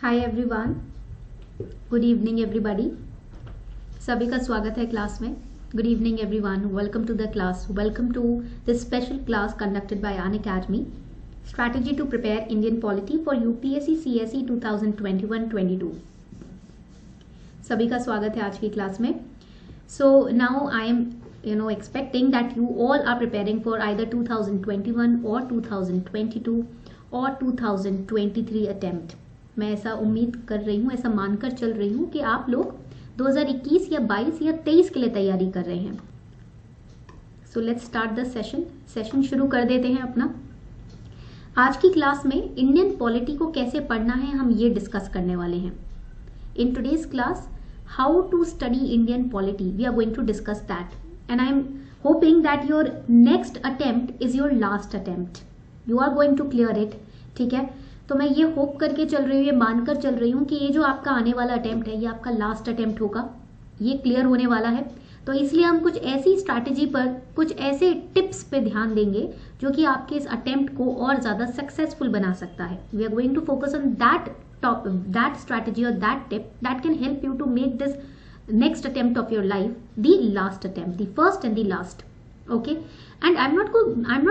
हाय everyone, good evening everybody. सभी का स्वागत है क्लास में। Good evening everyone, welcome to the class, welcome to this special class conducted by Unacademy, strategy to prepare Indian polity for UPSC CSE 2021-22। सभी का स्वागत है आज की क्लास में। So now I am expecting that you all are preparing for either 2021 or 2022 or 2023 attempt। मैं ऐसा उम्मीद कर रही हूँ, ऐसा मानकर चल रही हूँ कि आप लोग 2021 या 22 या 23 के लिए तैयारी कर रहे हैं। सो लेट्स स्टार्ट द सेशन शुरू कर देते हैं अपना। आज की क्लास में इंडियन पॉलिटी को कैसे पढ़ना है हम ये डिस्कस करने वाले हैं। In today's class how to study Indian polity, we are going to discuss that and I am hoping that your next attempt is your last attempt. You are going to clear it, ठीक है। तो मैं ये hope करके चल रही हूँ, ये मानकर चल रही हूँ कि ये जो आपका आने वाला अटेम्प्ट है ये आपका लास्ट अटेम्प्ट होगा, ये क्लियर होने वाला है। तो इसलिए हम कुछ ऐसी स्ट्रैटेजी पर, कुछ ऐसे टिप्स पे ध्यान देंगे जो कि आपके इस अटेम्प्ट को और ज्यादा सक्सेसफुल बना सकता है। We are going to focus on that strategy और that tip that can help you to make this next attempt of your life the last attempt, the first and the last. Okay, and I'm not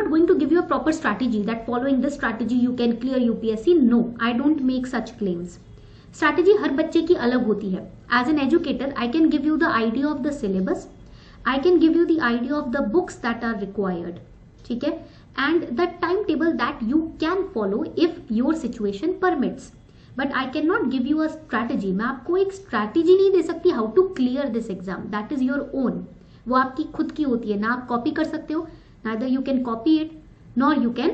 going to give you a proper strategy that following this strategy you can clear UPSC. No, I don't make such claims. Strategy हर बच्चे की अलग होती है। As an educator I can give you the idea of the syllabus, I can give you the idea of the books that are required, ठीक है, and the timetable that you can follow if your situation permits. But I can not give you a strategy. मैं आपको एक strategy नहीं दे सकती how to clear this exam, that is your own. वो आपकी खुद की होती है, ना आप कॉपी कर सकते हो, neither you can copy it nor you can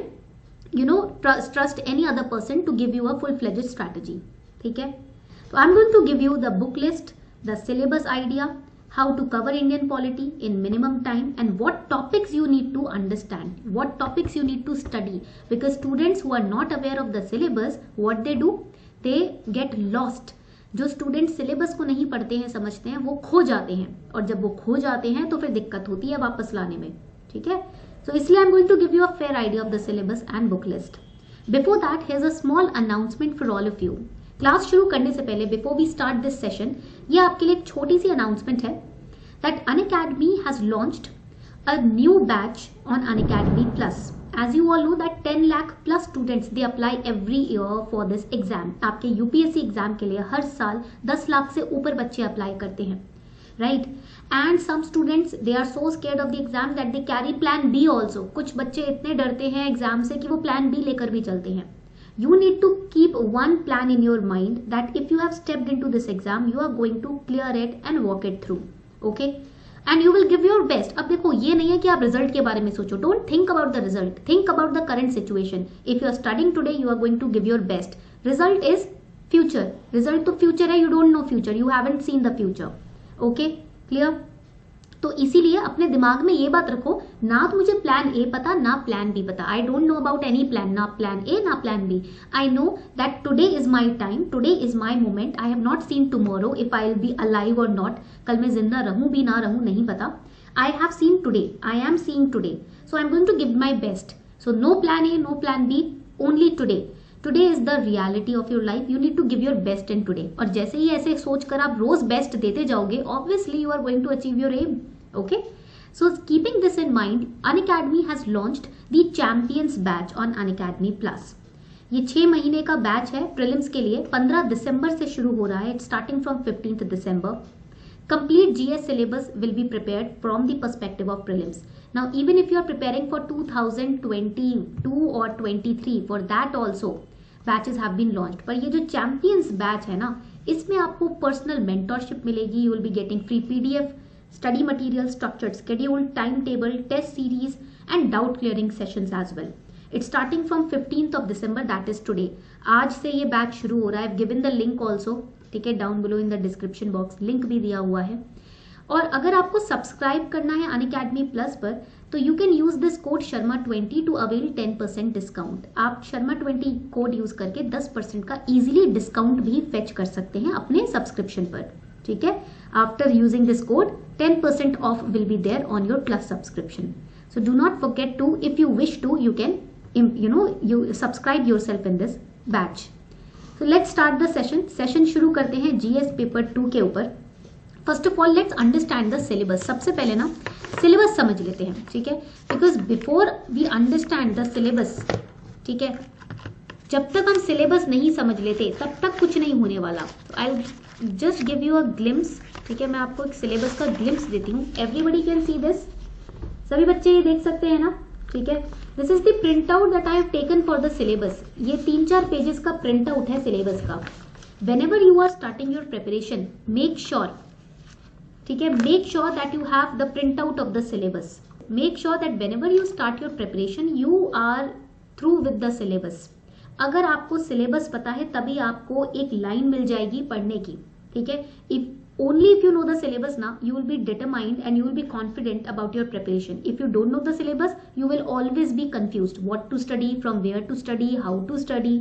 trust any other person to give you a full fledged strategy, ठीक है। तो I am going to give you the book list, the syllabus idea, how to cover Indian polity in minimum time, and what topics you need to understand, what topics you need to study, because students who are not aware of the syllabus, what they do, they get lost. जो student syllabus को नहीं पढ़ते हैं, समझते हैं, वो खो जाते हैं, और जब वो खो जाते हैं तो फिर दिक्कत होती है वापस लाने में, ठीक है। सो इसलिए I am going to give you a fair idea of the syllabus and book list. Before that here is a small announcement for all of you. Class शुरू करने से पहले, before we start this session, ये आपके लिए एक छोटी सी अनाउंसमेंट है that Unacademy has launched a new batch on Unacademy Plus. As you all know that 10 lakh plus students they apply every year for this exam. आपके UPSC exam के लिए हर साल 10 लाख से ऊपर बच्चे अप्लाई करते हैं, right? And some students they are so scared of the exam that they carry plan B also. कुछ बच्चे इतने डरते हैं एग्जाम से कि वो plan B लेकर भी चलते हैं। You need to keep one plan in your mind that if you have stepped into this exam, you are going to clear it and walk it through. Okay, and you will give your best. अब देखो, ये नहीं है कि आप result के बारे में सोचो, don't think about the result, think about the current situation. If you are studying today you are going to give your best. Result is future, result तो फ्यूचर है, you don't know future, you haven't seen the future. Okay, clear. तो इसीलिए अपने दिमाग में ये बात रखो, ना तो मुझे प्लान ए पता ना प्लान बी पता। I don't know about any plan, ना प्लान ए ना plan B. I know that today is my time, today is my moment. I have not seen tomorrow if I will be alive और not. कल मैं जिंदा रहूं भी ना रहूं नहीं पता। I have seen today, I am seeing today, so I am going to give my best. So no plan A no plan B, only today. Today is the reality of your life, you need to give your best in today. और जैसे ही ऐसे सोचकर आप रोज best देते जाओगे, obviously you are going to achieve your aim. Okay, so keeping this in mind, Unacademy has launched the Champions batch on Unacademy Plus. ये 6 महीने का बैच है प्रीलिम्स के लिए, 15 दिसंबर से शुरू हो रहा है, starting from 15th December. Complete GS syllabus will be prepared from the perspective of prelims. Now even if you are preparing for 2022 or 23, for that also batches have been launched. पर ये जो Champions batch है ना, इसमें आपको personal mentorship मिलेगी, you will be getting free PDF, study material, structured schedule, timetable, test series and doubt clearing sessions as well. It's starting from 15th of December, that is today. आज से ये batch शुरू हो रहा है। I've given the link also, ठीक है, down below in the description box, link भी दिया हुआ है। और अगर आपको सब्सक्राइब करना है अनअकैडमी प्लस पर, तो you can use this code शर्मा20 टू अवेल 10% डिस्काउंट। आप शर्मा20 कोड यूज करके 10% का इजीली डिस्काउंट भी फेच कर सकते हैं अपने सब्सक्रिप्शन पर, ठीक है। After using this code, 10% off will be there on your plus subscription. So do not forget to, if you wish to, you can, you subscribe yourself in this batch. So let's start the session शुरू करते हैं GS paper 2 के ऊपर। First of all let's understand the syllabus. सबसे पहले ना syllabus समझ लेते हैं, ठीक है, because before we understand the syllabus, ठीक है, जब तक हम सिलेबस नहीं समझ लेते तब तक कुछ नहीं होने वाला। I just give you a glimpse, ठीक है, मैं आपको एक सिलेबस का ग्लिम्स देती हूँ। एवरीबडी कैन सी दिस, सभी बच्चे ये देख सकते हैं ना, ठीक है। This is the print out that I have taken for the syllabus. ये 3-4 पेजेस का प्रिंट आउट है सिलेबस का। Whenever you are starting your preparation, make sure, ठीक है, make sure that you have the print out of the syllabus. Make sure that whenever you start your preparation you are through with the syllabus. अगर आपको syllabus पता है तभी आपको एक line मिल जाएगी पढ़ने की, ठीक है। If only if you know the syllabus now, you will be determined and you will be confident about your preparation. If you don't know the syllabus, you will always be confused. What to study, from where to study, how to study,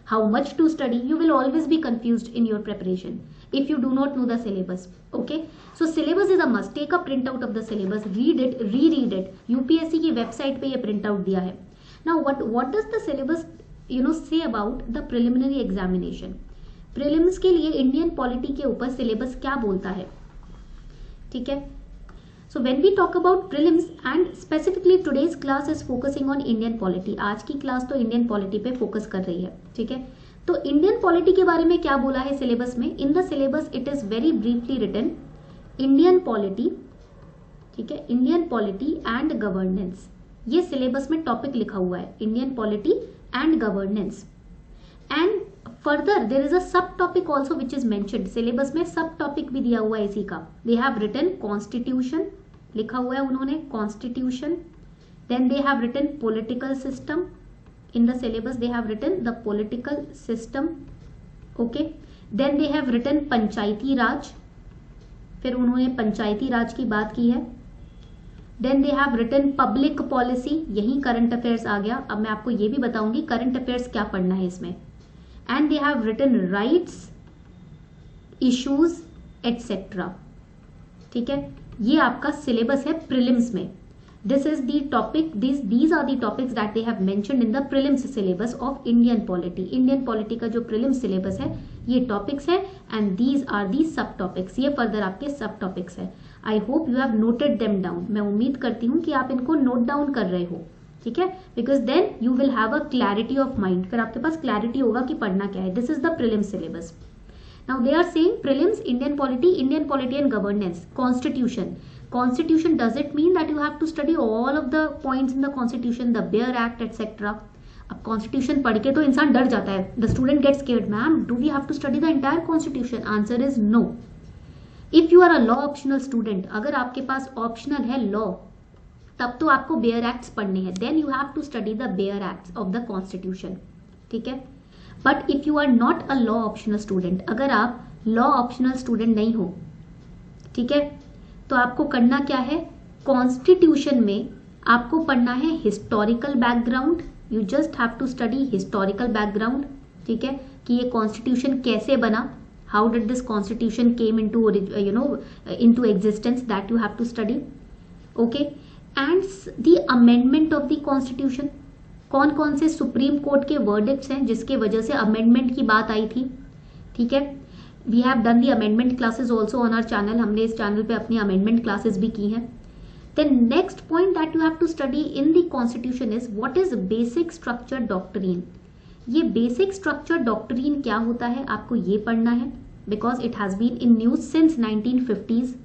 how much to study. You will always be confused in your preparation if you do not know the syllabus. Okay? So syllabus is a must. Take a print out of the syllabus, read it, reread it. UPSC की website पे ये print out दिया है. Now what does the syllabus say about the preliminary examination? Prelims के लिए Indian polity के ऊपर syllabus क्या बोलता है, ठीक है। So when we talk about prelims and specifically today's class is focusing on Indian polity. आज की क्लास तो इंडियन पॉलिटी पे फोकस कर रही है, ठीक है। तो इंडियन पॉलिटी के बारे में क्या बोला है सिलेबस में? In the syllabus it is very briefly written Indian polity, ठीक है, इंडियन पॉलिटी एंड गवर्नेंस। ये सिलेबस में टॉपिक लिखा हुआ है, Indian polity and governance. And further there is a sub topic also which is mentioned. Syllabus में sub topic भी दिया हुआ है इसी का। दे हैव रिटन कॉन्स्टिट्यूशन, लिखा हुआ है उन्होंने constitution. Then they have written political system. In the syllabus they have written the political system, okay. Then they have written panchayati raj, फिर उन्होंने पंचायती राज की बात की है। Then they have written public policy, यही करंट अफेयर्स आ गया। अब मैं आपको ये भी बताऊंगी करंट अफेयर्स क्या पढ़ना है इसमें। And they have written rights, issues, etc. ठीक है, ये आपका सिलेबस है प्रीलिम्स में। This is the topic, these are the topics that they have mentioned in the prelims syllabus of Indian polity. Indian polity का जो प्रीलिम्स सिलेबस है ये टॉपिक्स है and these are the सब टॉपिक्स। ये further आपके सब टॉपिक्स है। I hope you have noted them down. मैं उम्मीद करती हूँ कि आप इनको नोट डाउन कर रहे हो, ठीक है, because then you will have a clarity of mind. फिर आपके पास क्लैरिटी होगा कि पढ़ना क्या है। This is the prelims syllabus. Now they are saying prelims Indian polity and governance, constitution. Constitution does it mean that you have to study all of the points in the constitution, the bare act etcetera. अब constitution पढ़ के तो इंसान डर जाता है। The student gets scared, ma'am do we have to study the entire constitution? Answer is no. If you are a law optional student, अगर आपके पास ऑप्शनल है लॉ, तब तो आपको बेयर एक्ट्स पढ़ने हैं। Then you have to study the bare acts of the constitution, ठीक है। But if you are not a law optional student, अगर आप लॉ ऑप्शनल स्टूडेंट नहीं हो, ठीक है, तो आपको करना क्या है? कॉन्स्टिट्यूशन में आपको पढ़ना है historical background. You just have to study historical background, ठीक है, कि ये कॉन्स्टिट्यूशन कैसे बना, how did this constitution came into into existence, that you have to study, okay. And the amendment of the constitution, कौन कौन से सुप्रीम कोर्ट के वर्डिक्ट्स हैं जिसके वजह से अमेंडमेंट की बात आई थी, ठीक है। We have done the amendment classes also on our channel, हमने इस चैनल पे अपनी अमेंडमेंट क्लासेस भी की हैं। Then next point that you have to study in the constitution is what is basic structure doctrine. ये बेसिक स्ट्रक्चर डॉक्ट्रीन क्या होता है आपको ये पढ़ना है, because it has been in news since 1950s।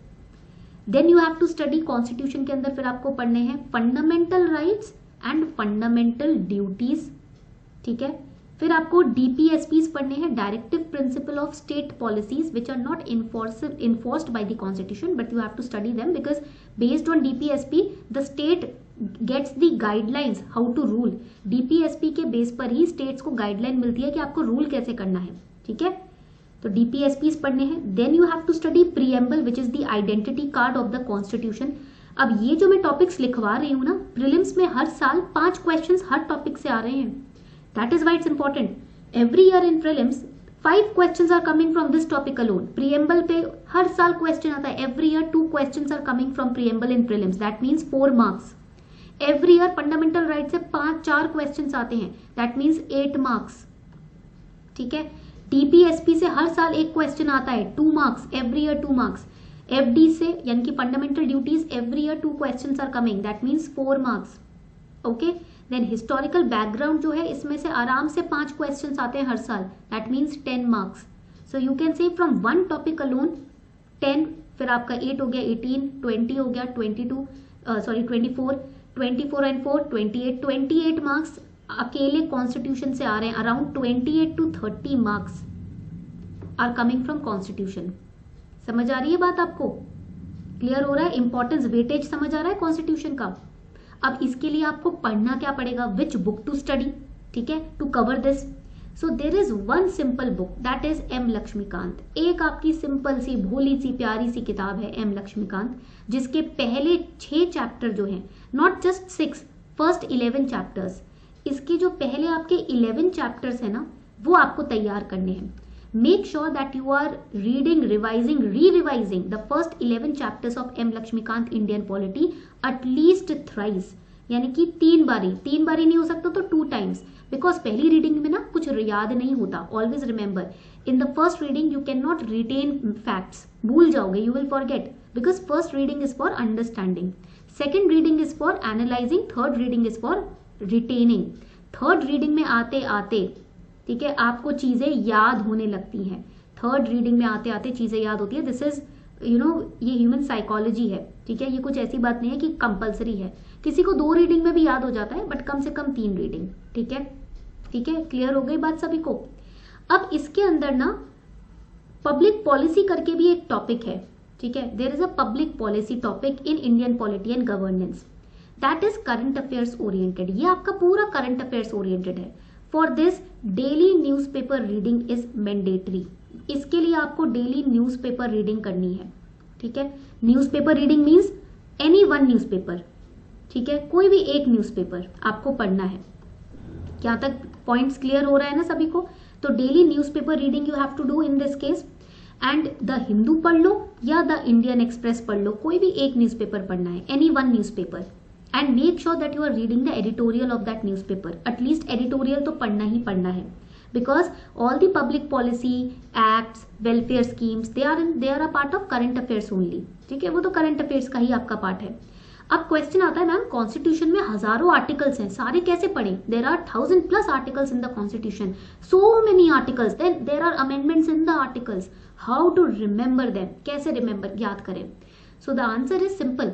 Then you have to study constitution के अंदर फिर आपको पढ़ने हैं fundamental rights and fundamental duties, ठीक है। फिर आपको डीपीएसपीज पढ़ने हैं, directive principle of state policies which are not enforced by the constitution, but you have to study them because based on DPSP the state gets the guidelines how to rule. DPSP के base पर ही states को guideline मिलती है कि आपको rule कैसे करना है, ठीक है। तो डीपीएसपीज पढ़ने हैं। Then you have to study preamble which is the identity card of the constitution. अब ये जो मैं टॉपिक्स लिखवा रही हूँ ना, प्रीलिम्स में हर साल 5 क्वेश्चंस हर टॉपिक से आ रहे हैं। That is why it's important. Every year in prelims 5 questions are coming from this topic alone. Preamble पे हर साल क्वेश्चन आता है। Every year 2 questions are coming from preamble in prelims, that means 4 marks. Every year fundamental right से 4 questions आते हैं, that means 8 marks, ठीक है। टीपीएसपी से हर साल एक क्वेश्चन आता है, 2 marks every year, 2 marks. FD से यानी कि fundamental duties every year 2 questions are coming, that means 4 marks. Okay, then historical background जो है इसमें से आराम से 5 क्वेश्चंस आते हैं हर साल, that means 10 marks. So you can say from one topic alone 10, फिर आपका 8 हो गया, 18, 20 हो गया, 24 एंड 4 28 मार्क्स अकेले कॉन्स्टिट्यूशन से आ रहे हैं। Around 28 to 30 marks are coming from constitution. समझ आ रही है बात आपको? क्लियर हो रहा है? इंपॉर्टेंस वेटेज समझ आ रहा है कॉन्स्टिट्यूशन का? अब इसके लिए आपको पढ़ना क्या पड़ेगा, विच बुक टू स्टडी, ठीक है, to cover this. So there is one simple book that is M Laxmikanth. एक आपकी सिंपल सी भोली सी प्यारी सी किताब है एम लक्ष्मीकांत, जिसके पहले 6 चैप्टर जो हैं, नॉट जस्ट 6, फर्स्ट 11 चैप्टर्स, इसके जो पहले आपके 11 चैप्टर्स है ना, वो आपको तैयार करने हैं। Make sure that you are reading, revising, re-revising the first 11 chapters of M. Lakshmikant Indian Polity at least thrice, यानी कि 3 बारी नहीं हो सकता तो 2 times, because पहली रीडिंग में ना कुछ याद नहीं होता। Always remember, in the first reading you cannot retain facts, भूल जाओगे, you will forget, because first reading is for understanding, second reading is for analyzing, third reading is for retaining। Third reading में आते आते, ठीक है, आपको चीजें याद होने लगती हैं। थर्ड रीडिंग में आते आते चीजें याद होती है। दिस इज ये ह्यूमन साइकोलॉजी है, ठीक है, ये कुछ ऐसी बात नहीं है कि कंपलसरी है। किसी को 2 रीडिंग में भी याद हो जाता है, बट कम से कम 3 रीडिंग, ठीक है, ठीक है, क्लियर हो गई बात सभी को? अब इसके अंदर ना पब्लिक पॉलिसी करके भी एक टॉपिक है, ठीक है, there is a public policy topic in Indian polity and governance, that is current affairs oriented. ये आपका पूरा करंट अफेयर्स ओरिएंटेड है। For this daily newspaper reading is mandatory. इसके लिए आपको डेली न्यूज़पेपर रीडिंग करनी है, ठीक है। Newspaper reading means any one newspaper, ठीक है, कोई भी एक न्यूज़पेपर आपको पढ़ना है। क्या तक पॉइंट्स क्लियर हो रहा है ना सभी को? तो daily newspaper reading you have to do in this case, and the Hindu पढ़ लो या द इंडियन एक्सप्रेस पढ़ लो, कोई भी एक न्यूज़पेपर पढ़ना है, any one newspaper, and make sure that you are reading the editorial of that newspaper. At least editorial तो पढ़ना ही पढ़ना है, because all the public policy acts, welfare schemes, they are a part of current affairs only, ठीक है, वो तो current affairs का ही आपका पार्ट है। अब क्वेश्चन आता है, मैम कॉन्स्टिट्यूशन में हजारों आर्टिकल्स हैं, सारे कैसे पढ़ें? There are 1000+ articles in the constitution, so many articles, then there are amendments in the articles, how to remember them, कैसे रिमेंबर याद करें? So the answer is simple,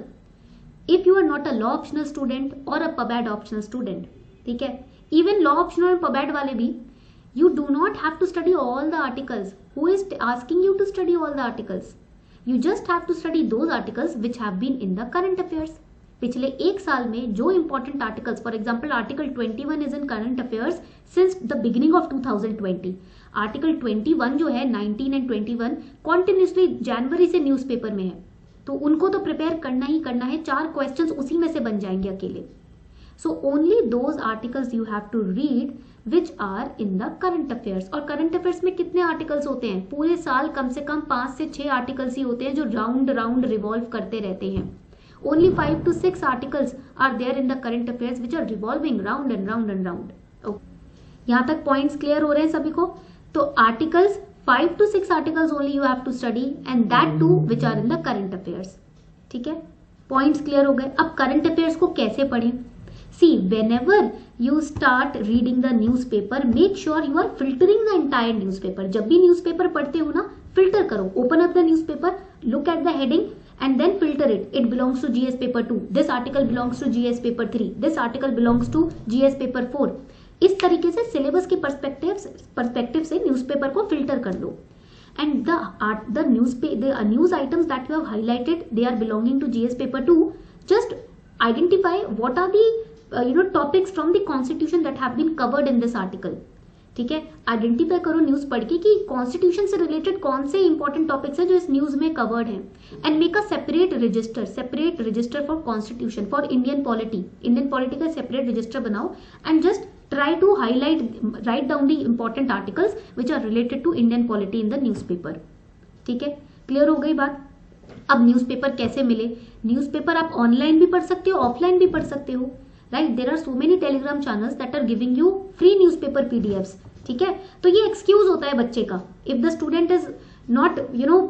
if you are not a law optional student or a pabad optional student, ठीक है, even law optional और pabad वाले भी, you do not have to study all the articles. Who is asking you to study all the articles? You just have to study those articles which have been in the current affairs. पिछले एक साल में जो important articles, for example article 21 is in current affairs since the beginning of 2020. article 21 जो है 19 and 21 continuously जनवरी से newspaper में है, तो उनको तो प्रिपेयर करना ही करना है। 4 क्वेश्चंस उसी में से बन जाएंगे अकेले। So only those articles you have to read which are in the current affairs. और करंट अफेयर्स में कितने आर्टिकल्स होते हैं? पूरे साल कम से कम 5 से 6 आर्टिकल्स ही होते हैं जो राउंड रिवॉल्व करते रहते हैं। Only 5 to 6 articles are there in the current affairs which are revolving round and round and round. यहाँ तक पॉइंट्स क्लियर हो रहे हैं सभी को? तो articles 5 to 6 articles only you have to study, and that too which are in the current affairs, ठीक है, पॉइंट्स क्लियर हो गए। अब करंट अफेयर्स को कैसे पढ़ें? सी whenever you start reading the newspaper, make sure you are filtering the entire newspaper. जब भी न्यूज़पेपर पढ़ते हो ना, फिल्टर करो, open up the newspaper, look at the heading and then filter it. It belongs to GS paper 2, this article belongs to GS paper 3, this article belongs to GS paper 4। इस तरीके से syllabus के perspective से newspaper को filter कर लो। And the news items that you have highlighted, they are belonging to GS paper 2। Just identify what are the topics from the constitution that have been covered in this article, ठीक है। Identify करो news पढ़ के कि constitution से related कौन से important topics हैं जो इस न्यूज में कवर्ड हैं, and make a separate register for constitution, for Indian polity का सेपरेट रजिस्टर बनाओ, and just try to write down the important articles which are related to Indian polity in the newspaper, ठीक है, clear हो गई बात? अब newspaper कैसे मिले? न्यूज़पेपर आप ऑनलाइन भी पढ़ सकते हो, ऑफलाइन भी पढ़ सकते हो, right. There are so many Telegram channels that are giving you free newspaper PDFs, ठीक है, तो ये एक्सक्यूज होता है बच्चे का. If the student is not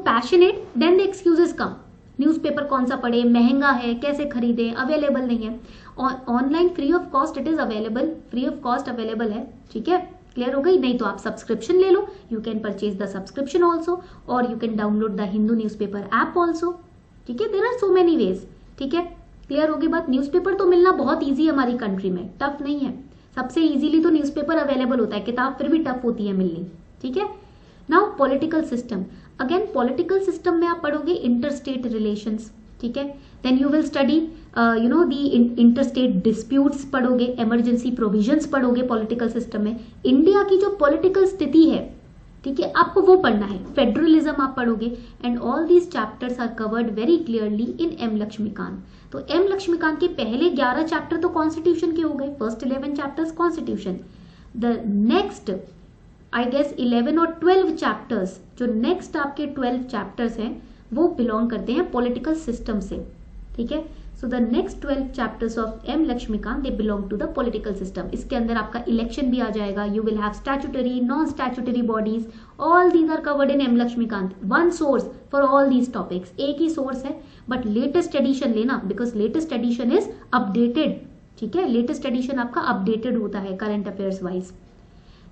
passionate, then the excuses come. Newspaper कौन सा पढ़े, महंगा है, कैसे खरीदें, अवेलेबल नहीं है. Online free of cost it is available, free of cost available है. ठीक है, क्लियर हो गई. नहीं तो आप सब्सक्रिप्शन ले लो, you can purchase the subscription also, और you can download the Hindu newspaper app also. ठीक है, there are so many ways. ठीक है, क्लियर होगी बात. न्यूज़पेपर तो मिलना बहुत ईजी है हमारी कंट्री में, टफ नहीं है. सबसे इजीली तो न्यूज़पेपर अवेलेबल होता है, किताब फिर भी टफ होती है मिलनी. ठीक है. Now political system. Again political system में आप पढ़ोगे इंटरस्टेट रिलेशंस. ठीक है, then you will study the interstate disputes पढ़ोगे, इमरजेंसी प्रोविजंस पढ़ोगे पॉलिटिकल सिस्टम में. इंडिया की जो पॉलिटिकल स्थिति है, ठीक है, आपको वो पढ़ना है. फेडरलिज्म आप पढ़ोगे, and all these chapters are covered very clearly in M Laxmikanth. तो एम लक्ष्मीकांत के पहले 11 चैप्टर तो कॉन्स्टिट्यूशन के हो गए, first 11 chapters constitution. The next I guess 11 और 12 चैप्टर्स, जो नेक्स्ट आपके 12 चैप्टर्स हैं वो बिलोंग करते हैं पॉलिटिकल सिस्टम से. ठीक है, so the next 12 chapters of M Laxmikanth they belong to the political system. इसके अंदर आपका इलेक्शन भी आ जाएगा. You will have statutory, non statutory bodies, all these are covered in M Laxmikanth. One source for all these topics, एक ही source है, but latest edition लेना, because latest edition is updated. ठीक है, लेटेस्ट एडिशन आपका अपडेटेड होता है current affairs wise.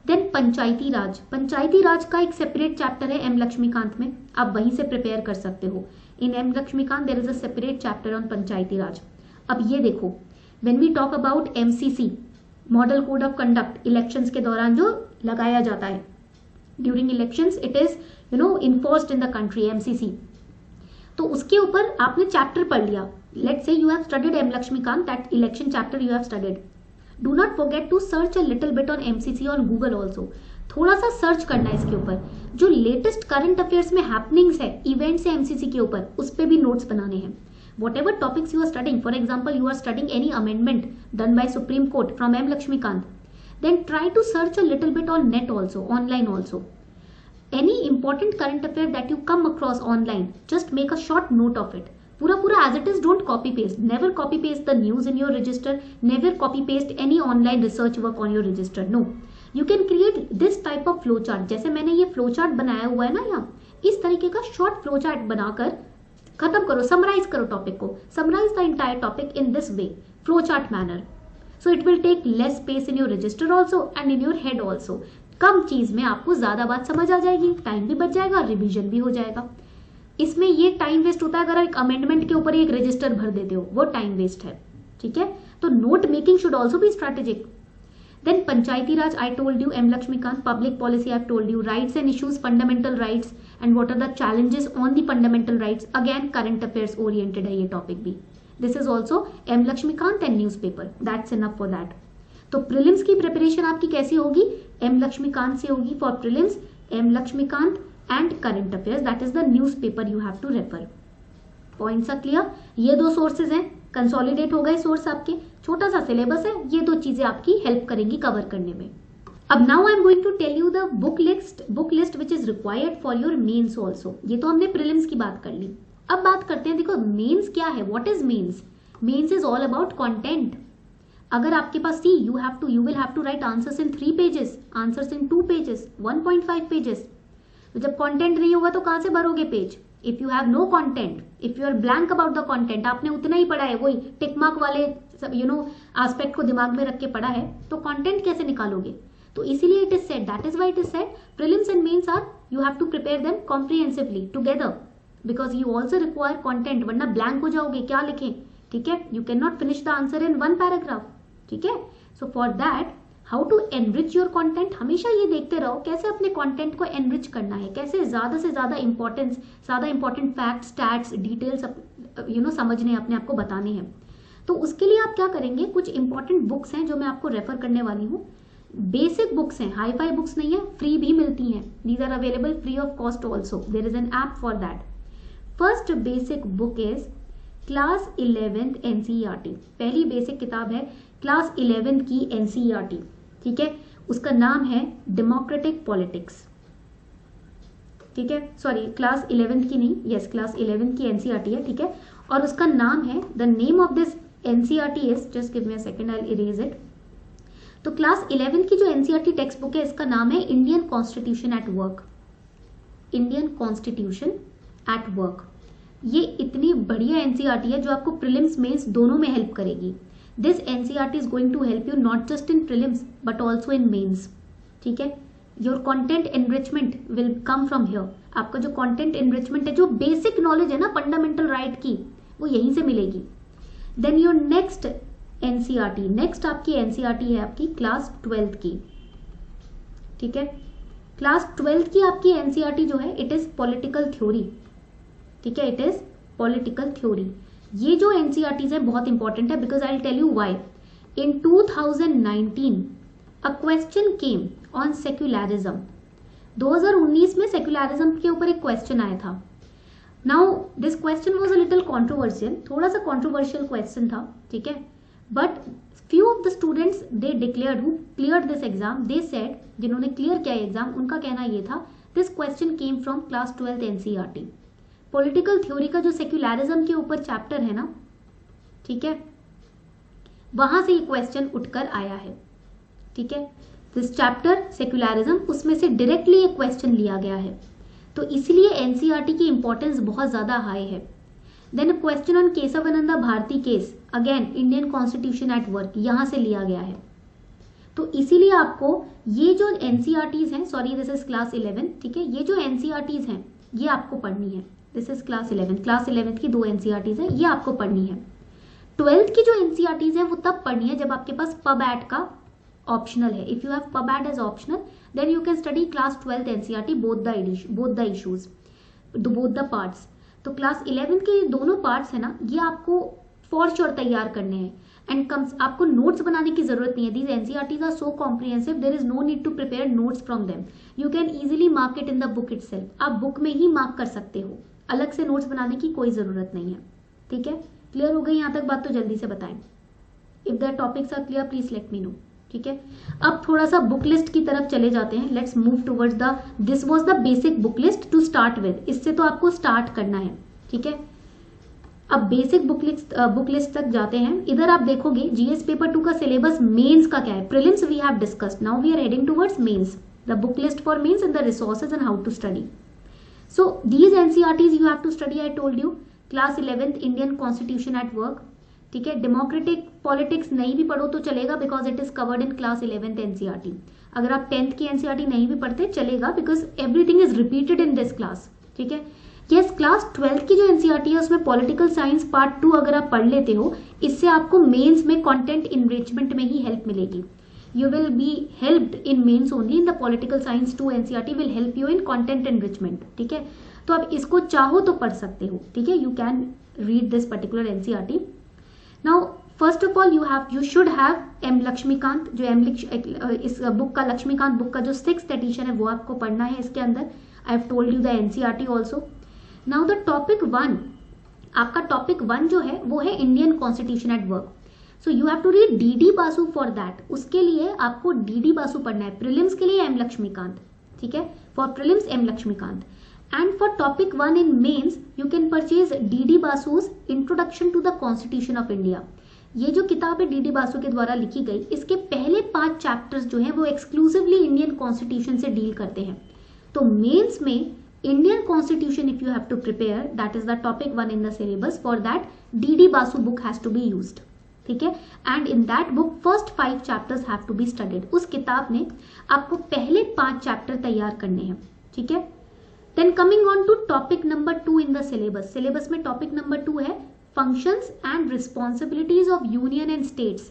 Then Panchayati raj. Panchayati raj का एक सेपरेट चैप्टर है एम लक्ष्मीकांत में, आप वहीं से प्रिपेयर कर सकते हो. In M Lakshmikant there is a separate chapter on panchayati raj. अब ये देखो, when we talk about MCC, model code of conduct, elections के दौरान जो लगाया जाता है, during elections it is enforced in the country, MCC. तो उसके ऊपर आपने चैप्टर पढ़ लिया. Let's say you have studied M Laxmikanth, that election chapter you have studied. Do not forget to search a little bit on MCC on Google also. थोड़ा सा search करना है इसके ऊपर, जो लेटेस्ट करंट अफेयर्स में हैपनिंग्स है, इवेंट्स है एमसीसी के ऊपर, उस पर भी नोट्स बनाने हैं. whatever topics you are studying, for example you are studying any amendment done by Supreme Court from M Lakshmikant, then try to search a little bit on net also, online also. Any important current affair that you come across online, just make a short note of it. Pura as it is, don't copy paste. Never copy paste the news in your register. Never copy paste any online research work on your register. No. You can create this type of flow chart. जैसे मैंने ये flow chart बनाया हुआ है ना यहाँ, इस तरीके का short flow chart बनाकर खत्म करो, summarize करो टॉपिक को. Summarize the entire topic in this way, flow chart manner. So it will take less space in your register also and in your head also. कम चीज में आपको ज्यादा बात समझ आ जाएगी, टाइम भी बच जाएगा, रिवीजन भी हो जाएगा. इसमें ये टाइम वेस्ट होता है अगर एक अमेंडमेंट के ऊपर एक रजिस्टर भर देते हो, वो टाइम वेस्ट है. ठीक है, तो note making should also be strategic. Then Panchayati Raj, I told you, M Laxmikanth. Public policy, I told you. Rights and issues, fundamental rights and what are the challenges on the fundamental rights. Again current affairs oriented है ये topic भी. This is also M Laxmikant and news paper. That's enough for that. तो prelims की preparation आपकी कैसी होगी? M Laxmikant से होगी for prelims. M Laxmikanth and current affairs, that is the newspaper you have to refer. Points are clear? ये दो sources हैं, consolidate हो गए source आपके. छोटा सा syllabus है, ये दो चीजें आपकी help करेंगी cover करने में. अब now I am going to tell you the book list which is required for your mains also. ये तो हमने prelims की बात कर ली. अब बात करते हैं, देखो mains क्या है? What is mains? Mains is all about content. अगर आपके पास you will have to write answers in 3 pages, answers in 2 pages, 1.5 pages. तो जब कंटेंट नहीं होगा तो कहां से भरोगे page? If you have no content, if you are blank about the content, आपने उतना ही पढ़ा है, वही टिक मार्क वाले एस्पेक्ट को दिमाग में रख के पढ़ा है, तो कंटेंट कैसे निकालोगे? तो इसीलिए it is said, that is why it is said prelims and mains are, you have to prepare them comprehensively together, because you also require content, वरना ब्लैंक हो जाओगे, क्या लिखें? ठीक है, you can not finish the answer in 1 paragraph. ठीक है, so for that how to enrich your content, हमेशा ये देखते रहो कैसे अपने कंटेंट को एनरिच करना है, कैसे ज्यादा से ज्यादा इंपॉर्टेंट फैक्ट्स, स्टैट्स, डिटेल्स समझने, अपने आप को बताने हैं. तो उसके लिए आप क्या करेंगे, कुछ इंपॉर्टेंट बुक्स हैं जो मैं आपको रेफर करने वाली हूँ. बेसिक बुक्स हैं, हाई फाई बुक्स नहीं है, फ्री भी मिलती हैं. These are available free of cost also, there is an app for that. First basic book is class 11th NCERT. पहली बेसिक किताब है क्लास 11th की NCERT. ठीक है, उसका नाम है डेमोक्रेटिक पॉलिटिक्स. ठीक है, सॉरी क्लास 11th की नहीं, यस क्लास 11th की NCERT है. ठीक है, और उसका नाम है, the name of this NCERT is, just give me a second, I will erase it. तो क्लास 11 की जो एनसीईआरटी टेक्स्ट बुक है इसका नाम है Indian constitution at work. Indian constitution at work. ये इतनी बढ़िया एनसीईआरटी है जो आपको प्रीलिम्स मेंस दोनों में हेल्प करेगी। This NCERT is going to help you not just in prelims but also in mains. ठीक है, your content enrichment will come from here. आपका जो कंटेंट एनरिचमेंट है, जो बेसिक नॉलेज है ना फंडामेंटल राइट की, वो यहीं से मिलेगी। Then your next NCERT, next आपकी एनसीईआरटी है आपकी क्लास 12 की। ठीक है, क्लास 12 की आपकी एनसीईआरटी जो है इट इज पॉलिटिकल थ्योरी। ठीक है, इट इज पॉलिटिकल थ्योरी। ये जो एनसीईआरटीज है बहुत इंपॉर्टेंट है because I will tell you why. In 2019 a question came on secularism. 2019 में सेक्युलरिज्म के ऊपर एक क्वेश्चन आया था। Now this question was a little controversial, थोड़ा सा कंट्रोवर्शियल क्वेश्चन था। ठीक है, but few of the students they declared who cleared this exam, they said, जिन्होंने क्लियर किया एग्जाम उनका कहना ये था this question came from class 12 NCERT. Political theory का जो सेक्युलरिज्म के ऊपर चैप्टर है ना, ठीक है, वहां से ये क्वेश्चन उठकर आया है। ठीक है, दिस चैप्टर सेक्युलरिज्म, उसमें से डायरेक्टली एक क्वेश्चन लिया गया है, तो इसलिए एनसीईआरटी की इंपॉर्टेंस बहुत ज्यादा हाई है। Then question on Kesavananda Bharati case, again Indian constitution at work, यहां से लिया गया है। तो इसीलिए आपको ये जो एनसीईआरटीज हैं, सॉरी दिस इज क्लास 11, ठीक है, ये जो एनसीईआरटीज हैं ये आपको पढ़नी है। दिस इज क्लास 11, क्लास 11 की 2 एनसीईआरटीज है, ये आपको पढ़नी है। 12th की जो एनसीईआरटीज है वो तब पढ़नी है जब आपके पास पब एड का ऑप्शनल है। If you have pub ad as optional then you can study class 12th NCERT both the issues, both the parts. तो क्लास 11 के दोनों पार्ट्स है ना, ये आपको फॉर श्योर तैयार करने हैं। एंड आपको नोट्स बनाने की जरूरत नहीं है। These NCERTs are so comprehensive, there is no need to prepare notes from them, you can easily mark it in the book itself. आप बुक में ही मार्क कर सकते हो, अलग से नोट्स बनाने की कोई जरूरत नहीं है। ठीक है, क्लियर हो गई यहाँ तक बात? तो जल्दी से बताएं। If the topics are clear please let me know. ठीक है, अब थोड़ा सा बुक लिस्ट की तरफ चले जाते हैं। Let's move towards the, this was the basic book list to start with, इससे तो आपको स्टार्ट करना है। ठीक है, अब बेसिक बुक लिस्ट तक जाते हैं। इधर आप देखोगे जीएस पेपर 2 का सिलेबस मेंस का क्या है। Prelims we have discussed, now we are heading towards mains, the book list for mains and the resources and how to study. So these NCERTs you have to study, I told you, class 11th Indian Constitution at work. ठीक है, democratic politics नहीं भी पढ़ो तो चलेगा because it is covered in class 11th NCERT. अगर आप 10th की एनसीईआरटी नहीं भी पढ़ते चलेगा because everything is repeated in this class. ठीक है, यस, क्लास 12th की जो एनसीईआरटी है उसमें पॉलिटिकल साइंस पार्ट 2 अगर आप पढ़ लेते हो, इससे आपको मेंस में कंटेंट इनरिचमेंट में ही हेल्प मिलेगी। You will be helped in mains only in the political science 2 NCERT will help you in content enrichment. ठीक है, तो आप इसको चाहो तो पढ़ सकते हो। ठीक है, you can read this particular NCERT. Now first of all you should have M Laxmikant, जो इस बुक का लक्ष्मीकांत बुक का जो 6th एडिशन है वो आपको पढ़ना है इसके अंदर। I have told you the NCERT also. Now the topic 1, आपका टॉपिक 1 जो है वो है Indian constitution at work. So you have to read D Basu for that. उसके लिए आपको डी बासु पढ़ना है। प्रीलिम्स के लिए एम लक्ष्मीकांत। ठीक है, for prelims M Laxmikant. And for topic 1 in mains you can purchase D Basu's introduction to the constitution of India. ये जो किताब है डी बासु के द्वारा लिखी गई, इसके पहले 5 चैप्टर्स जो हैं वो एक्सक्लूसिवली इंडियन कॉन्स्टिट्यूशन से डील करते हैं। तो मेंस में Indian constitution if you have to prepare, that is the topic 1 in the syllabus, for that D Basu book has to be used. ठीक है, and in that book first 5 chapters have to be studied. उस किताब में आपको पहले 5 chapter तैयार करने हैं। ठीक है, then coming on to topic number 2 in the syllabus. Syllabus में टॉपिक नंबर 2 है functions and responsibilities of union and states.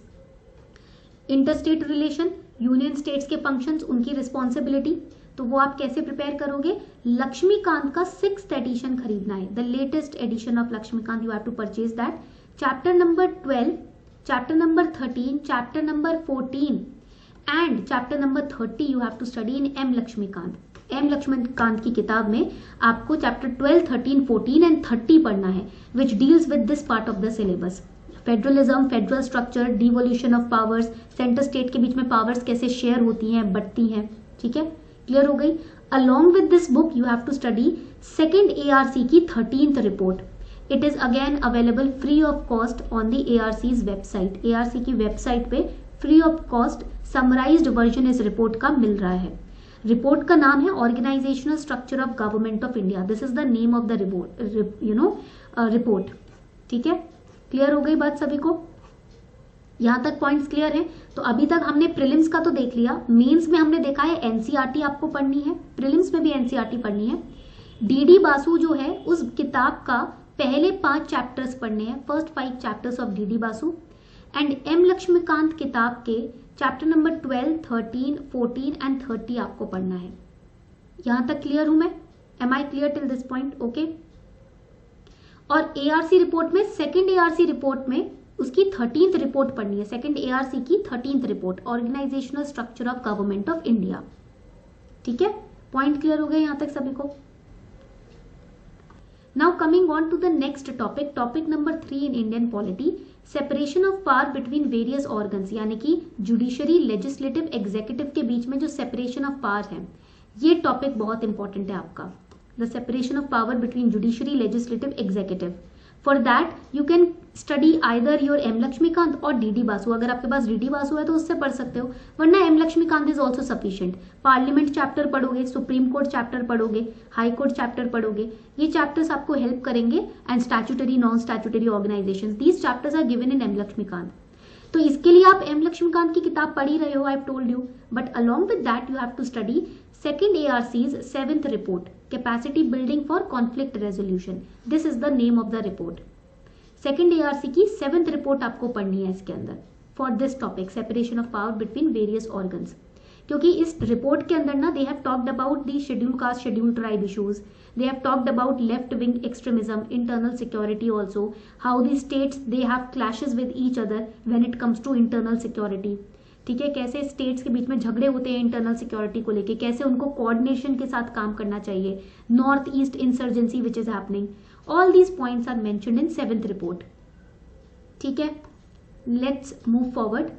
Interstate relation, union states के फंक्शंस, उनकी रिस्पॉन्सिबिलिटी। तो वो आप कैसे प्रिपेयर करोगे? लक्ष्मीकांत का 6th एडिशन खरीदना है, the latest edition of Laxmikanth, you have to purchase that. Chapter number 12, chapter number 13, chapter number 14 and chapter number 30 you have to study in M Laxmikanth. M Laxmikanth की किताब में आपको चैप्टर 12, 13, 14 एंड 30 पढ़ना है, which deals with this part of the syllabus. Federalism, federal structure, devolution of powers, centre state के बीच में powers कैसे share होती हैं, बढ़ती हैं। ठीक है, क्लियर हो गई? Along with this book you have to study second ARC की 13th report. It is again available free of cost on the ARC's website. ARC की वेबसाइट पे free of cost summarised version इस report का मिल रहा है। Report का नाम है organisational structure of government of India. This is the name of the report. ठीक है, क्लियर हो गई बात सभी को? यहां तक पॉइंट्स क्लियर है? तो अभी तक हमने प्रीलिम्स का तो देख लिया, मेंस में हमने देखा है एनसीईआरटी आपको पढ़नी है, प्रीलिम्स में भी एनसीईआरटी पढ़नी है। डीडी बासु जो है उस किताब का पहले 5 चैप्टर्स पढ़ने हैं, first 5 chapters of DD Basu. And M Laxmikanth किताब के चैप्टर नंबर 12, 13, 14 एंड 30 आपको पढ़ना है। यहां तक क्लियर हूं मैं? Am I clear till this point? Okay. और एआरसी रिपोर्ट में, सेकेंड एआरसी रिपोर्ट में उसकी 13th रिपोर्ट पढ़नी है, सेकेंड एआरसी की 13th report, organisational structure of government of India. ठीक है, पॉइंट क्लियर हो गए यहां तक सभी को? Now coming on to the next topic, topic number 3 in Indian polity, separation of power between various organs, यानी कि जुडिशरी, लेजिस्लेटिव, एग्जीक्यूटिव के बीच में जो सेपरेशन ऑफ पावर है, ये टॉपिक बहुत इंपॉर्टेंट है आपका। The separation of power between judiciary, legislative, executive. For that you can study either your M Laxmikanth और डीडी बासु। अगर आपके पास डीडी बासु है तो उससे पढ़ सकते हो, वरना M Laxmikanth is also sufficient. Parliament chapter पढ़ोगे, सुप्रीम कोर्ट चैप्टर पढ़ोगे, हाई कोर्ट चैप्टर पढ़ोगे, ये चैप्टर्स आपको हेल्प करेंगे। And statutory, non statutory organisation, these chapters are given in M Laxmikanth. तो इसके लिए आप एम लक्ष्मीकांत की किताब पढ़ ही रहे हो, I have told you, but along with that you have to study second ARC's 7th report, capacity building for conflict resolution. This is the name of the report. Second ARC की 7th report आपको पढ़नी है इसके अंदर, for this topic, separation of power between various organs. क्योंकि इस रिपोर्ट के अंदर ना they have talked about the schedule caste, schedule tribe issues, they have talked about left wing extremism, internal security also, how the states they have clashes with each other when it comes to internal security। ठीक है, कैसे states के बीच में झगड़े होते हैं internal security को लेके, कैसे उनको कोऑर्डिनेशन के साथ काम करना चाहिए, north east insurgency which is happening, all these points are mentioned in 7th report. ठीक है, let's move forward.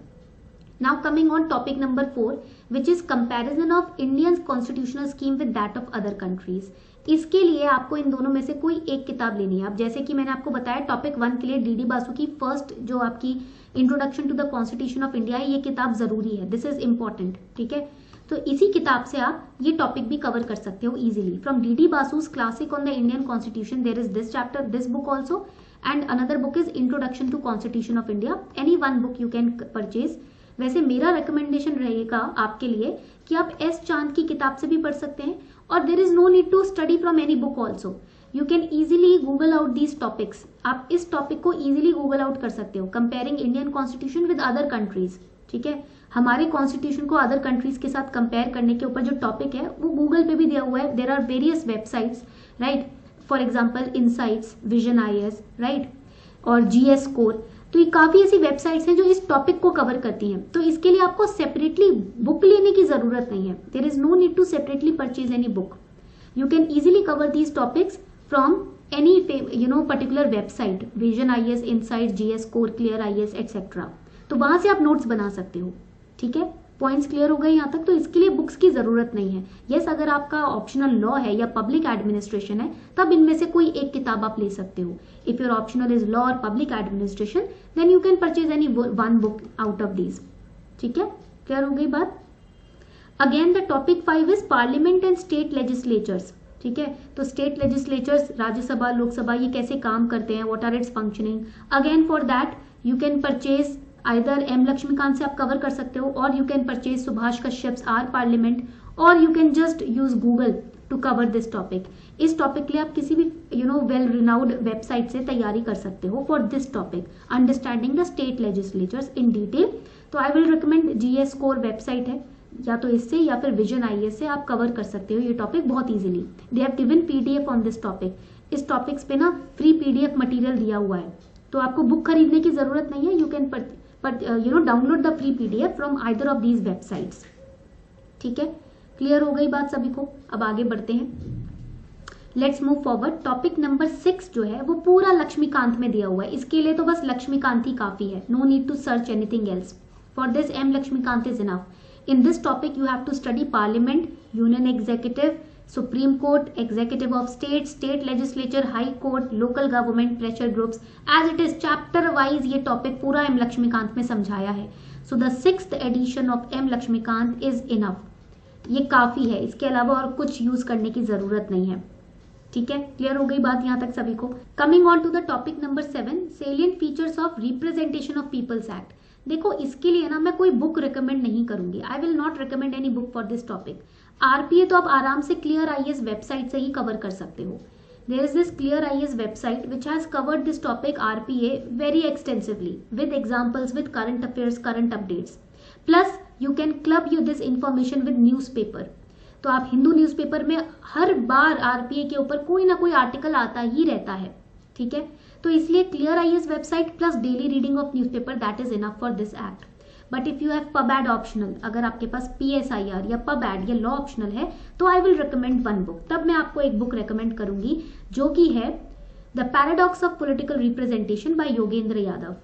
Now coming on topic number 4, which is comparison of Indian's constitutional scheme with that of other countries। इसके लिए आपको इन दोनों में से कोई एक किताब लेनी है। अब जैसे कि मैंने आपको बताया टॉपिक 1 के लिए डीडी बासु की फर्स्ट जो आपकी introduction to the constitution of India है, ये किताब जरूरी है, दिस इज इंपॉर्टेंट। ठीक है, तो इसी किताब से आप ये टॉपिक भी कवर कर सकते हो easily. From DD Basu's classic on the Indian constitution there is this chapter, this book also, and another book is introduction to constitution of India. Any one book you can purchase. वैसे मेरा recommendation रहेगा आपके लिए कि आप S चांद की किताब से भी पढ़ सकते हैं, और there is no need to study from any book also. You can easily google out these topics. आप इस टॉपिक को इजीली गूगल आउट कर सकते हो, comparing Indian constitution with other countries. ठीक है, हमारे कॉन्स्टिट्यूशन को अदर कंट्रीज के साथ कंपेयर करने के ऊपर जो टॉपिक है वो गूगल पे भी दिया हुआ है। There are various websites, right, for example insights, vision IAS, right, और GS स्कोर। तो ये काफी ऐसी वेबसाइट्स हैं जो इस टॉपिक को कवर करती हैं। तो इसके लिए आपको सेपरेटली बुक लेने की जरूरत नहीं है। There is no need to separately purchase any book. You can easily cover these topics from any particular website, vision IAS, insight, GS score, clear IAS etcetera. तो वहां से आप नोट्स बना सकते हो। ठीक है, पॉइंट्स क्लियर हो गए यहाँ तक? तो इसके लिए बुक्स की जरूरत नहीं है। यस, अगर आपका ऑप्शनल लॉ है या पब्लिक एडमिनिस्ट्रेशन है तब इनमें से कोई एक किताब आप ले सकते हो। If your optional is law और public administration then you can purchase any one book out of these. ठीक है, क्लियर हो गई बात? Again the topic 5 is parliament and state legislatures. ठीक है, तो स्टेट लेजिस्लेचर्स, राज्यसभा, लोकसभा, ये कैसे काम करते हैं, what are its functioning. Again for that you can purchase either M Laxmikant से आप कवर कर सकते हो, और you can purchase Subhash Kashyap's our parliament, और you can just use Google to cover this topic. इस टॉपिक के लिए आप किसी भी वेल रिनाउड वेबसाइट से तैयारी कर सकते हो for this topic, understanding the state legislatures in detail. तो I will recommend GS score website है, या तो इससे या फिर विजन IAS से आप कवर कर सकते हो ये टॉपिक बहुत easily. They have given PDF on this topic. इस टॉपिक्स पे ना फ्री PDF मटेरियल दिया हुआ है, तो आपको बुक खरीदने की जरूरत नहीं है। You can download the free PDF from either of these websites. ठीक है, क्लियर हो गई बात सभी को? अब आगे बढ़ते हैं, let's move forward. Topic number 6 जो है वो पूरा लक्ष्मीकांत में दिया हुआ है। इसके लिए तो बस लक्ष्मीकांत ही काफी है, no need to search anything else. For this M Laxmikanth is enough. In this topic you have to study parliament, union executive, supreme court, executive of state, state legislature, high court, local government, pressure groups, as it is chapter wise ये topic पूरा M Laxmikant में समझाया है। So the 6th edition of M Laxmikanth is enough, ये काफी है, इसके अलावा और कुछ यूज करने की जरूरत नहीं है। ठीक है, क्लियर हो गई बात यहां तक सभी को। Coming on to the topic number 7, salient features of representation of people's act. देखो इसके लिए ना मैं कोई बुक रिकमेंड नहीं करूंगी, I will not recommend any book for this topic. RPA तो आप आराम से क्लियर आईएएस वेबसाइट से ही कवर कर सकते हो। There is this clear IAS website which has covered this topic RPA very extensively with examples, with current affairs, current updates, plus you can club you this information with newspaper. तो आप Hindu newspaper में हर बार RPA के ऊपर कोई ना कोई article आता ही रहता है। ठीक है, तो इसलिए clear IAS website plus daily reading of newspaper that is enough for this act. But if you have pub ad optional, अगर आपके पास पीएसआईआर या पबैड या लॉ ऑप्शनल है तो I will recommend one book. तब मैं आपको एक बुक रिकमेंड करूंगी जो कि है the paradox of political representation bye Yogendra Yadav.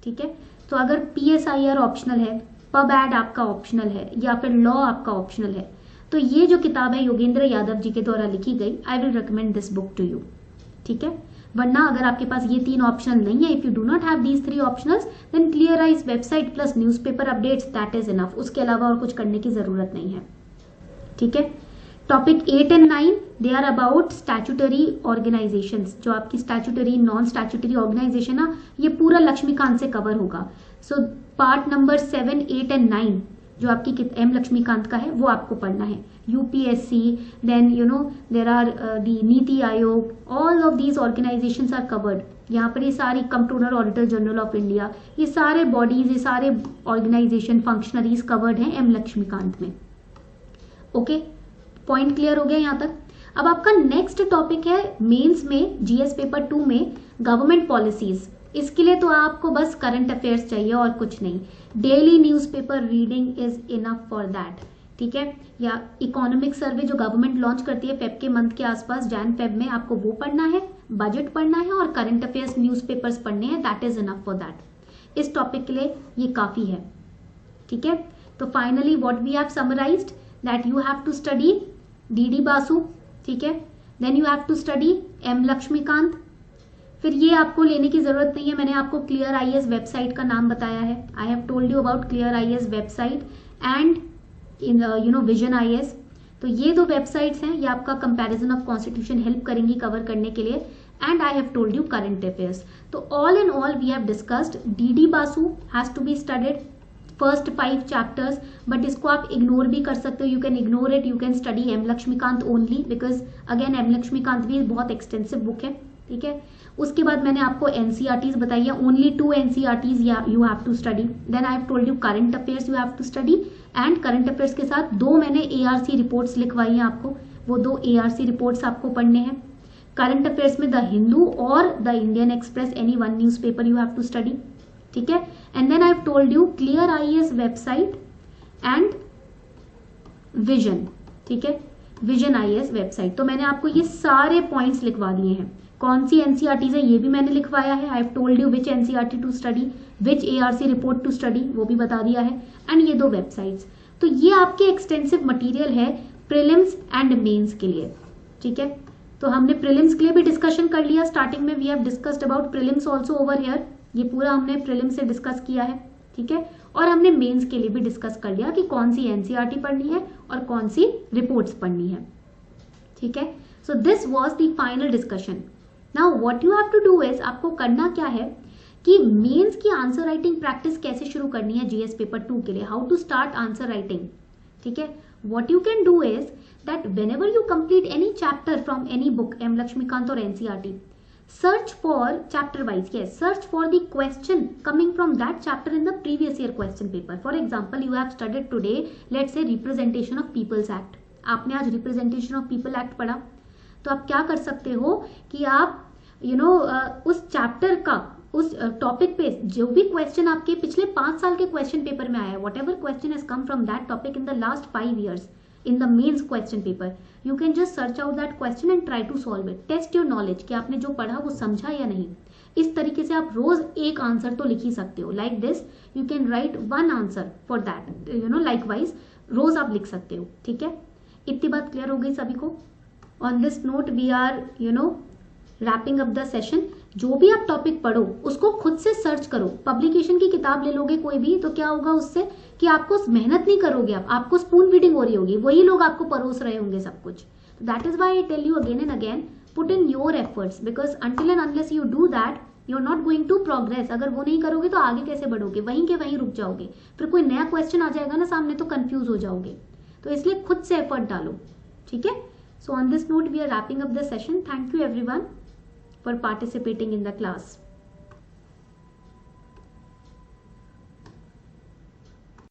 ठीक है, तो अगर पीएसआईआर ऑप्शनल है, पबैड आपका ऑप्शनल है या फिर लॉ आपका ऑप्शनल है, तो ये जो किताब है योगेंद्र यादव जी के द्वारा लिखी गई, I will recommend this book to you. ठीक है, वरना अगर आपके पास ये 3 ऑप्शनल नहीं है, if you do not have these 3 optionals, then clear IAS website plus newspaper updates that is enough. उसके अलावा और कुछ करने की जरूरत नहीं है। ठीक है, topic 8 and 9 they are about statutory organisations. जो आपकी स्टैट्यूटरी, नॉन स्टैट्यूटरी ऑर्गेनाइजेशन ना, ये पूरा लक्ष्मीकांत से कवर होगा। सो पार्ट नंबर 7, 8 एंड 9 जो आपकी एम लक्ष्मीकांत का है वो आपको पढ़ना है। UPSC, then you know there are the NITI Aayog, all of these organisations are covered. यहाँ पर ये सारी controller auditor general of India, ये सारे बॉडीज, ये सारे ऑर्गेनाइजेशन फंक्शनरीज कवर्ड हैं एम लक्ष्मीकांत में। ओके, पॉइंट क्लियर हो गया यहाँ तक। अब आपका नेक्स्ट टॉपिक है मेंस में, जीएस पेपर 2 में गवर्नमेंट पॉलिसीज। इसके लिए तो आपको बस करंट अफेयर्स चाहिए और कुछ नहीं। Daily newspaper reading is enough for that. ठीक है, या इकोनॉमिक सर्वे जो गवर्नमेंट लॉन्च करती है फेब के मंथ के आसपास, जैन फेब में, आपको वो पढ़ना है, बजट पढ़ना है और करंट अफेयर्स न्यूज़पेपर्स पढ़ने हैं, that is enough for that. इस टॉपिक के लिए ये काफी है। ठीक है, तो finally what we have summarized that you have to study DD Basu. ठीक है, then you have to study M Laxmikanth. फिर ये आपको लेने की जरूरत नहीं है, मैंने आपको क्लियर आईएएस वेबसाइट का नाम बताया है। I have told you about clear IAS website and in you know vision IAS. तो ये 2 वेबसाइट्स हैं, ये आपका कंपैरिजन ऑफ कॉन्स्टिट्यूशन हेल्प करेंगी कवर करने के लिए। And I have told you current affairs. तो all in all we have discussed DD Basu has to be studied first 5 chapters, but इसको आप इग्नोर भी कर सकते हो। You can ignore it, you can study M Laxmikanth only, because again M Laxmikanth भी बहुत extensive book है। ठीक है, उसके बाद मैंने आपको एनसीईआरटीज बताई है, only 2 NCERTs you have to study. Then I have told you current affairs you have to study, and current affairs के साथ 2 मैंने एआरसी रिपोर्ट्स लिखवाई हैं आपको, वो 2 एआरसी रिपोर्ट्स आपको पढ़ने हैं। करंट अफेयर्स में द हिंदू और the Indian Express, any one newspaper you have to study. ठीक है, and then I have told you clear IAS website and vision. ठीक है, विजन आईएएस वेबसाइट। तो मैंने आपको ये सारे पॉइंट्स लिखवा दिए हैं। कौन सी एनसीईआरटीज है ये भी मैंने लिखवाया है। I have told you which NCERT to study, which ARC report to study, वो भी बता दिया है। एंड ये 2 वेबसाइट्स, तो ये आपके एक्सटेंसिव मटेरियल है प्रीलिम्स एंड मेंस के लिए। ठीक है, तो हमने प्रीलिम्स के लिए भी डिस्कशन कर लिया स्टार्टिंग में, we have discussed about prelims also over here. ये पूरा हमने प्रीलिम्स से डिस्कस किया है। ठीक है, और हमने मेंस के लिए भी डिस्कस कर लिया कि कौन सी एनसीईआरटी पढ़नी है और कौन सी रिपोर्ट्स पढ़नी है। ठीक है, so this was the final discussion. Now what you have to do is, आपको करना क्या है कि मेंस की आंसर राइटिंग प्रैक्टिस कैसे शुरू करनी है जीएस पेपर 2 के लिए, how to start answer writing. ठीक है, what you can do is that whenever you complete any chapter from any book, M Laxmikanth और NCERT, search for chapter wise, yes, search for the question coming from that chapter in the previous year question paper. For example, you have studied today, let's say representation of peoples act. आपने आज representation of people act पढ़ा, तो आप क्या कर सकते हो कि आप उस चैप्टर का, उस टॉपिक पे जो भी क्वेश्चन आपके पिछले 5 साल के क्वेश्चन पेपर में आया है, whatever question has come from that topic in the last 5 years in the mains question paper, you can just search out that question and try to solve it. Test your knowledge कि आपने जो पढ़ा वो समझा या नहीं। इस तरीके से आप रोज एक आंसर तो लिख ही सकते हो। Like this you can write 1 answer for that, likewise रोज आप लिख सकते हो। ठीक है, इतनी बात क्लियर हो गई सभी को। On this note we are wrapping up the session, जो भी आप टॉपिक पढ़ो उसको खुद से सर्च करो। पब्लिकेशन की किताब ले लोगे कोई भी तो क्या होगा उससे कि आपको मेहनत नहीं करोगे, आपको स्पून फीडिंग हो रही होगी, वही लोग आपको परोस रहे होंगे सब कुछ। That is why I tell you again and again, put in your efforts, because until and unless you do that you are not going to progress. अगर वो नहीं करोगे तो आगे कैसे बढ़ोगे, वहीं के वहीं रुक जाओगे, फिर कोई नया क्वेश्चन आ जाएगा ना सामने तो कंफ्यूज हो जाओगे। तो इसलिए खुद से एफर्ट डालो, ठीक है। So on this note we are wrapping up the session. Thank you everyone for participating in the class.